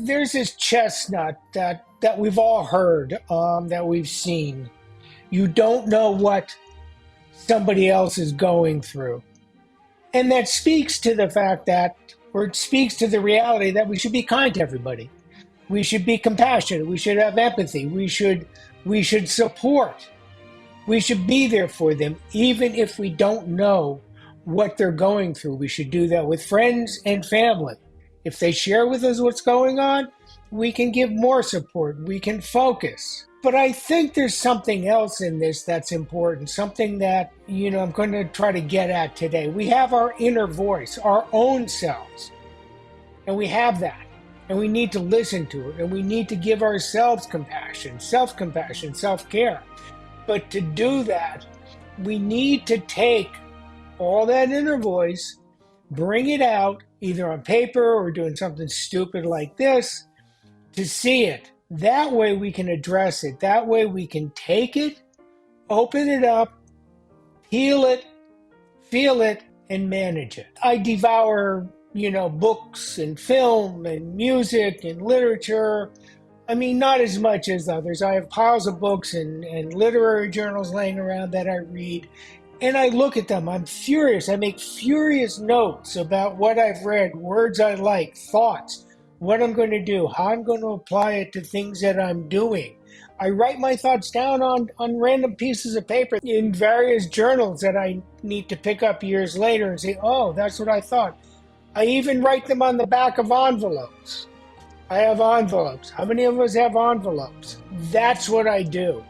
there's this chestnut that we've all heard, that we've seen. You don't know what somebody else is going through. And that speaks to the fact that, or it speaks to the reality that we should be kind to everybody. We should be compassionate. We should have empathy. We should support. We should be there for them, even if we don't know what they're going through. We should do that with friends and family. If they share with us what's going on, we can give more support. We can focus. But I think there's something else in this that's important, something that, I'm going to try to get at today. We have our inner voice, our own selves, and we have that. And we need to listen to it, and we need to give ourselves compassion, self-care. But to do that, we need to take all that inner voice, bring it out, either on paper or doing something stupid like this, to see it. That way we can address it. That way we can take it, open it up, heal it, feel it, and manage it. I devour, books and film and music and literature. I mean, not as much as others. I have piles of books and literary journals laying around that I read, and I look at them. I'm furious. I make furious notes about what I've read, words I like, thoughts, what I'm going to do, how I'm going to apply it to things that I'm doing. I write my thoughts down on random pieces of paper in various journals that I need to pick up years later and say, oh, that's what I thought. I even write them on the back of envelopes. I have envelopes. How many of us have envelopes? That's what I do.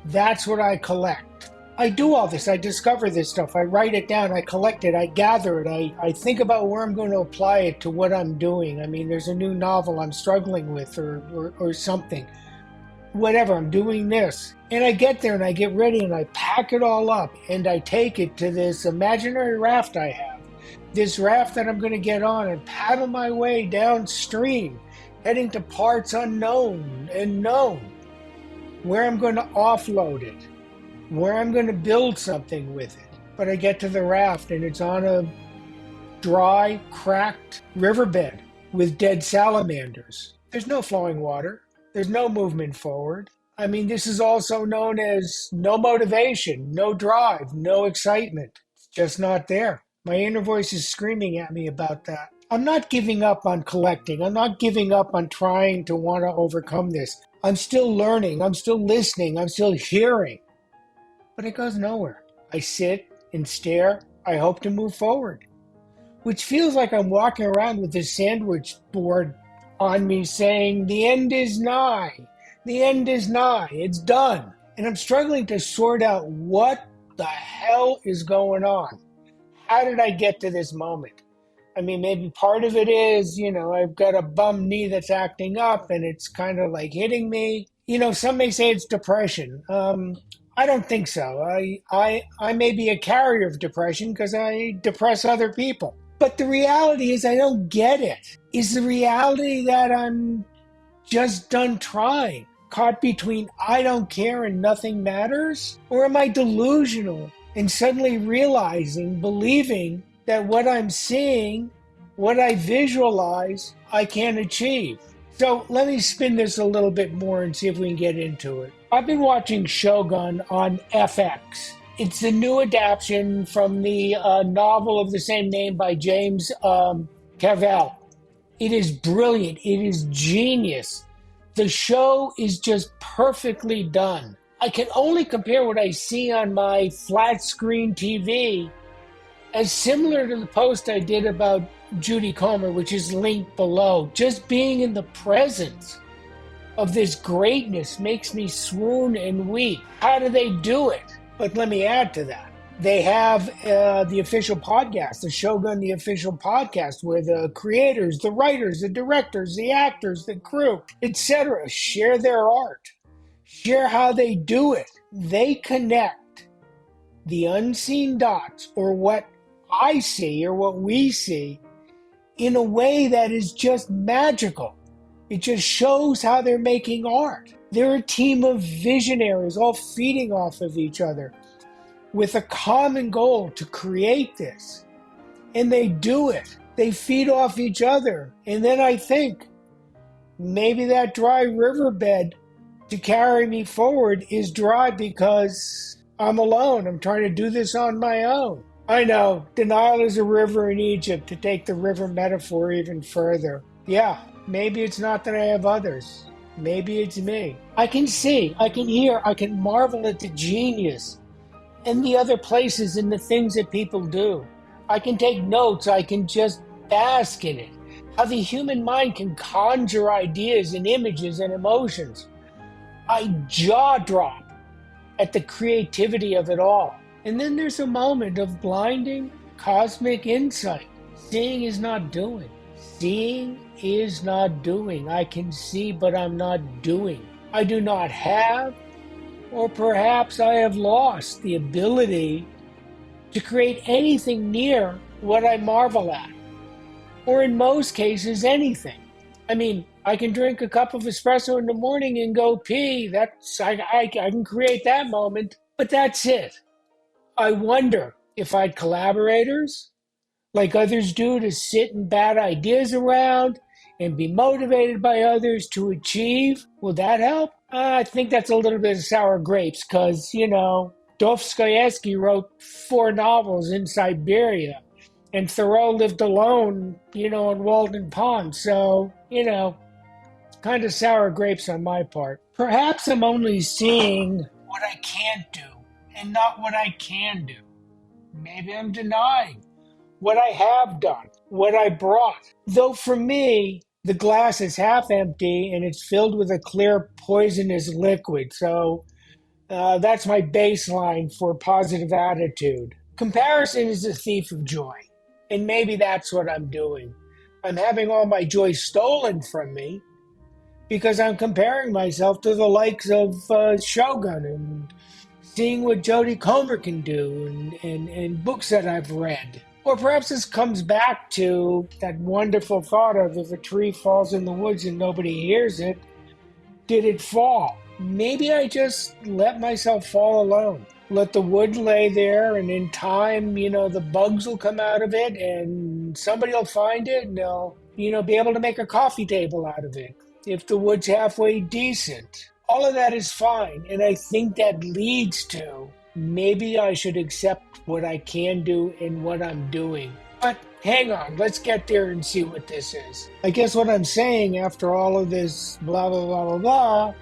That's what I collect. I do all this. I discover this stuff. I write it down. I collect it. I gather it. I think about where I'm going to apply it to what I'm doing. I mean, there's a new novel I'm struggling with or something. Whatever, I'm doing this. And I get there and I get ready and I pack it all up and I take it to this imaginary raft I have. This raft that I'm going to get on and paddle my way downstream, heading to parts unknown and known, where I'm going to offload it, where I'm going to build something with it. But I get to the raft and it's on a dry, cracked riverbed with dead salamanders. There's no flowing water. There's no movement forward. I mean, this is also known as no motivation, no drive, no excitement. It's just not there. My inner voice is screaming at me about that. I'm not giving up on collecting. I'm not giving up on trying to want to overcome this. I'm still learning. I'm still listening. I'm still hearing. But it goes nowhere. I sit and stare. I hope to move forward. Which feels like I'm walking around with this sandwich board on me saying, the end is nigh. The end is nigh. It's done. And I'm struggling to sort out what the hell is going on. How did I get to this moment? I mean, maybe part of it is, I've got a bum knee that's acting up and it's kind of like hitting me. Some may say it's depression. I don't think so. I may be a carrier of depression because I depress other people. But the reality is I don't get it. Is the reality that I'm just done trying, caught between I don't care and nothing matters? Or am I delusional and suddenly realizing, believing that what I'm seeing, what I visualize, I can't achieve? So let me spin this a little bit more and see if we can get into it. I've been watching Shogun on FX. It's the new adaptation from the novel of the same name by James Cavell. It is brilliant. It is genius. The show is just perfectly done. I can only compare what I see on my flat screen TV as similar to the post I did about Judy Comer, which is linked below. Just being in the presence of this greatness makes me swoon and weep. How do they do it? But let me add to that. They have the official podcast, the Shogun, the official podcast, where the creators, the writers, the directors, the actors, the crew, etc., share their art, share how they do it. They connect the unseen dots, or what I see or what we see, in a way that is just magical. It just shows how they're making art. They're a team of visionaries all feeding off of each other with a common goal to create this. And they do it. They feed off each other. And then I think, maybe that dry riverbed to carry me forward is dry because I'm alone. I'm trying to do this on my own. I know, the Nile is a river in Egypt, to take the river metaphor even further. Yeah, maybe it's not that I have others. Maybe it's me. I can see, I can hear, I can marvel at the genius and the other places and the things that people do. I can take notes, I can just bask in it. How the human mind can conjure ideas and images and emotions. I jaw drop at the creativity of it all. And then there's a moment of blinding cosmic insight. Seeing is not doing. Seeing is not doing. I can see, but I'm not doing. I do not have, or perhaps I have lost the ability to create anything near what I marvel at, or in most cases, anything. I mean, I can drink a cup of espresso in the morning and go pee. I can create that moment, but that's it. I wonder if I'd collaborators like others do to sit and bat ideas around and be motivated by others to achieve. Will that help? I think that's a little bit of sour grapes because, Dostoevsky wrote 4 novels in Siberia and Thoreau lived alone, in Walden Pond. So, kind of sour grapes on my part. Perhaps I'm only seeing what I can't do and not what I can do. Maybe I'm denying what I have done, what I brought. Though for me, the glass is half empty and it's filled with a clear poisonous liquid. So that's my baseline for positive attitude. Comparison is a thief of joy. And maybe that's what I'm doing. I'm having all my joy stolen from me because I'm comparing myself to the likes of Shogun and seeing what Jodie Comer can do and books that I've read. Or perhaps this comes back to that wonderful thought of if a tree falls in the woods and nobody hears it, did it fall? Maybe I just let myself fall alone. Let the wood lay there, and in time, the bugs will come out of it, and somebody will find it, and they'll, be able to make a coffee table out of it. If the wood's halfway decent, all of that is fine. And I think that leads to maybe I should accept what I can do and what I'm doing. But hang on, let's get there and see what this is. I guess what I'm saying after all of this blah, blah, blah, blah, blah,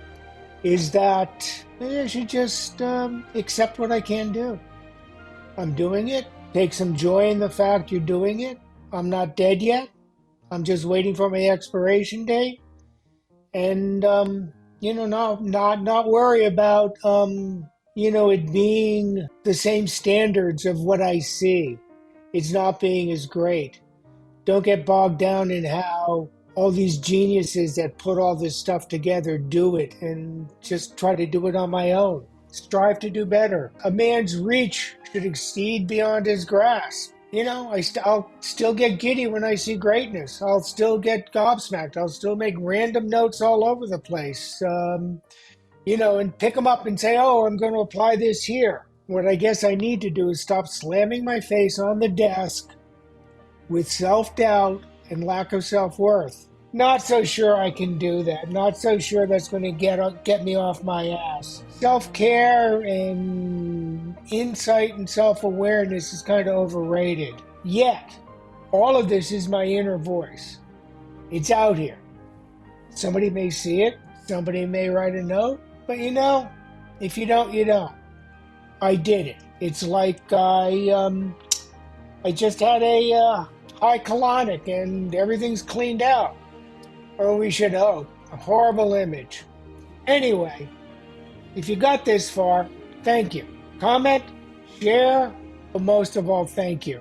is that maybe I should just accept what I can do. I'm doing it. Take some joy in the fact you're doing it. I'm not dead yet. I'm just waiting for my expiration date. And, not worry about, it being the same standards of what I see. It's not being as great. Don't get bogged down in how all these geniuses that put all this stuff together do it, and just try to do it on my own. Strive to do better. A man's reach should exceed beyond his grasp. I'll still get giddy when I see greatness. I'll still get gobsmacked. I'll still make random notes all over the place, and pick them up and say, oh, I'm going to apply this here. What I guess I need to do is stop slamming my face on the desk with self-doubt and lack of self-worth. Not so sure I can do that. Not so sure that's going to get me off my ass. Self-care and insight and self-awareness is kind of overrated. Yet, all of this is my inner voice. It's out here. Somebody may see it. Somebody may write a note. But if you don't, you don't. I did it. It's like I just had a high colonic and everything's cleaned out. Or we should hope. A horrible image. Anyway, if you got this far, thank you. Comment, share, but most of all, thank you.